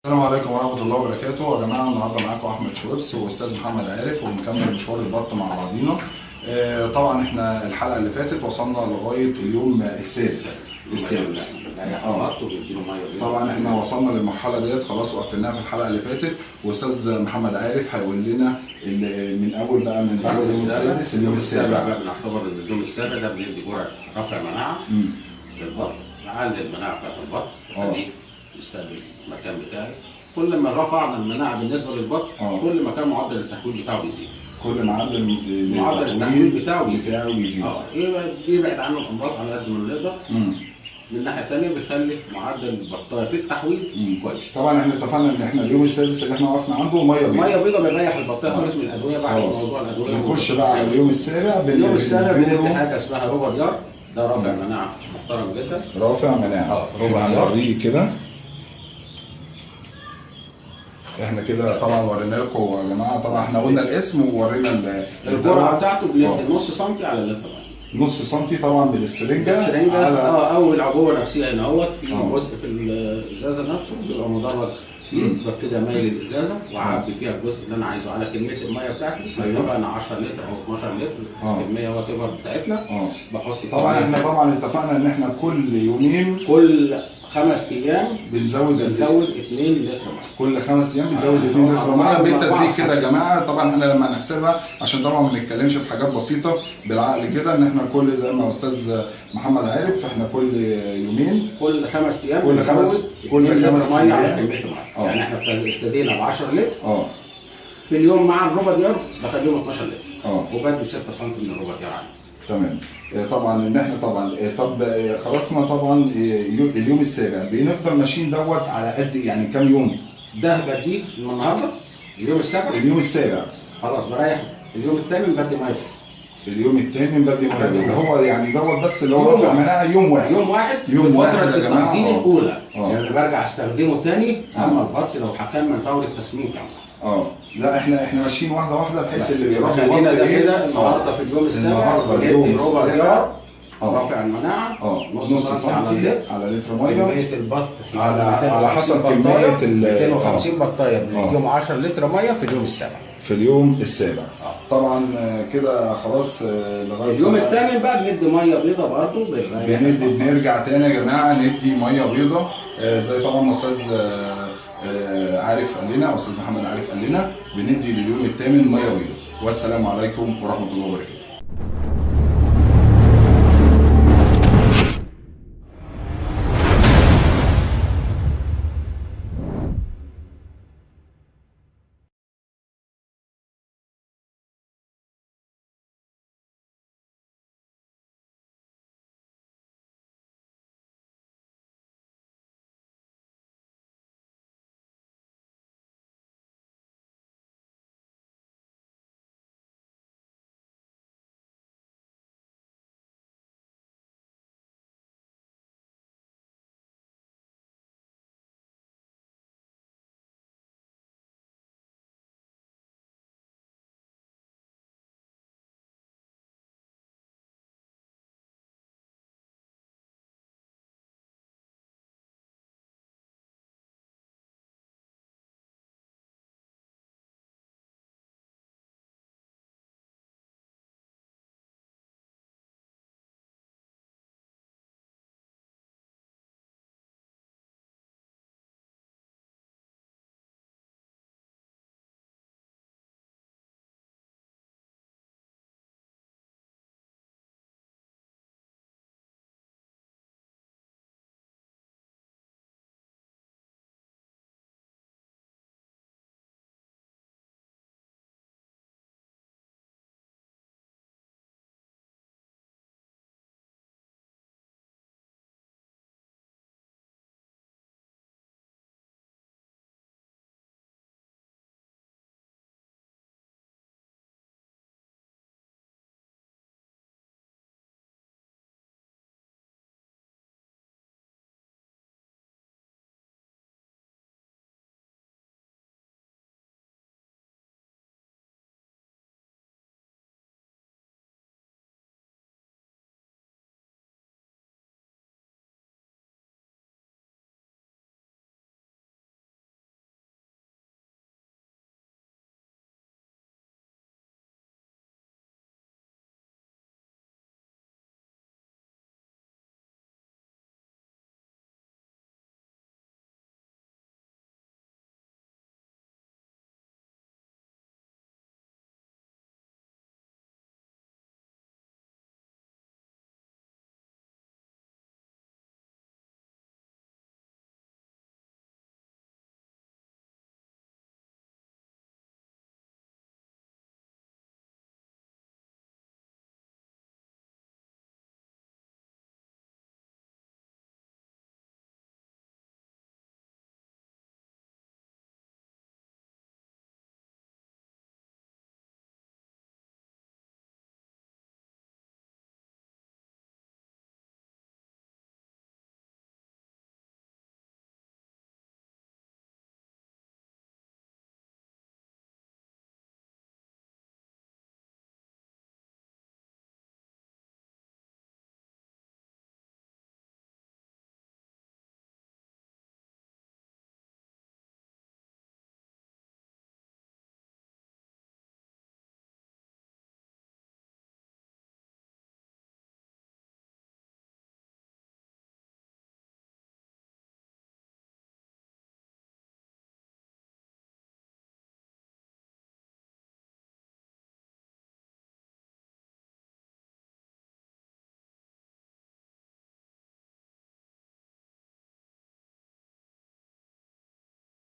السلام عليكم ورحمة الله وبركاته. يا جماعة النهارده معاكم أحمد شويبس وأستاذ محمد عارف وبنكمل مشوار البط مع بعضينا. طبعا احنا الحلقة اللي فاتت وصلنا لغاية اليوم السادس. طبعا احنا وصلنا للمرحلة ديت خلاص وقفلناها في الحلقة اللي فاتت، وأستاذ محمد عارف هيقول لنا من أول بقى من بعد اليوم السادس اليوم السابع بقى بنعتبر ان اليوم السابع ده بندي جرعة رفع مناعة للبط، نعلي المناعة بتاعت البط ونخليه يستقبل المكان بتاعي. كل ما رفعنا المناعة بالنسبة للبط كل ما كان معدل التحويل بتاعه بيزيد. كل معدل التحويل بتاعه بيزيد. يبعد عنه الامراض على قد ما نقدر. من الناحيه الثانيه بيخلي معدل البطايه في التحويل كويس. طبعا احنا اتفقنا ان احنا اليوم السادس اللي احنا وقفنا عنده ميه بيضاء. ميه بيضاء بنريح البطايه خالص من الادويه. بعد موضوع الادويه نخش بقى على اليوم السابع. اليوم السابع بندي حاجه اسمها روبر يار، ده رافع مناعه محترم جدا. رافع مناعه روبر هنوريه كده. احنا كده طبعا ورينا لكم يا جماعه. طبعا احنا قلنا الاسم وورينا الجرعه بتاعته بندي نص سنتي على اللتر. نص سنتي طبعا بالسرنجه. على اول العبوه نفسها هنا اهوت في جزء في الازازه نفسه بيبقى مدرج فيه. ببتدي اميل الازازه واعبي فيها الجزء اللي انا عايزه على كميه الميه بتاعتي. اتفقنا انا 10 لتر او 12 لتر كميه وات ايفر بتاعتنا. بحط طبعا احنا طبعا اتفقنا ان احنا كل يومين كل 5 ايام بنزود 2 لتر ميه. كل 5 ايام بنزود 2 لتر ميه بالتدريج كده يا جماعه. طبعا احنا لما نحسبها عشان طبعا ما نتكلمش في حاجات بسيطه بالعقل كده، ان احنا كل زي ما استاذ محمد عارف احنا كل يومين كل 5 ايام كل 5 ميه على كميه الميه. يعني احنا ابتدينا ب 10 لتر في اليوم مع الربع ديار بخليهم 12 لتر وبدي 6 سم من الربع ديار عليه. تمام. طبعا ان احنا طبعا خلصنا طبعا اليوم السابع بنفضل ماشيين دوت على قد يعني كام يوم؟ ده بديه من النهارده اليوم السابع. اليوم السابع خلاص بريح. اليوم الثامن بدي ميه. اليوم الثامن بدي ميه اللي هو يعني دوت بس اللي هو رفع مناعه يوم واحد في فتره التخدير الاولى. يعني برجع استخدمه ثاني. اما البط لو هكمل فور التسمين كامله. لا احنا ماشيين واحده واحده بحيث اللي بيروح خلينا ده كده النهارده في اليوم السابع اليوم السابع رافع المناعه نص سنتي على لتر ميه. كميه البط على حسب كميه 250 بطايه بنديهم 10 لتر ميه في اليوم السابع. في اليوم السابع. طبعا كده خلاص لغايه اليوم الثامن بقى بندي ميه بيضاء برضه. بنرجع تاني يا جماعه ندي ميه بيضاء زي طبعا استاذ عارف قال لنا، استاذ محمد عارف قال لنا بندي لليوم الثامن ميه بيضاء. والسلام عليكم ورحمه الله وبركاته.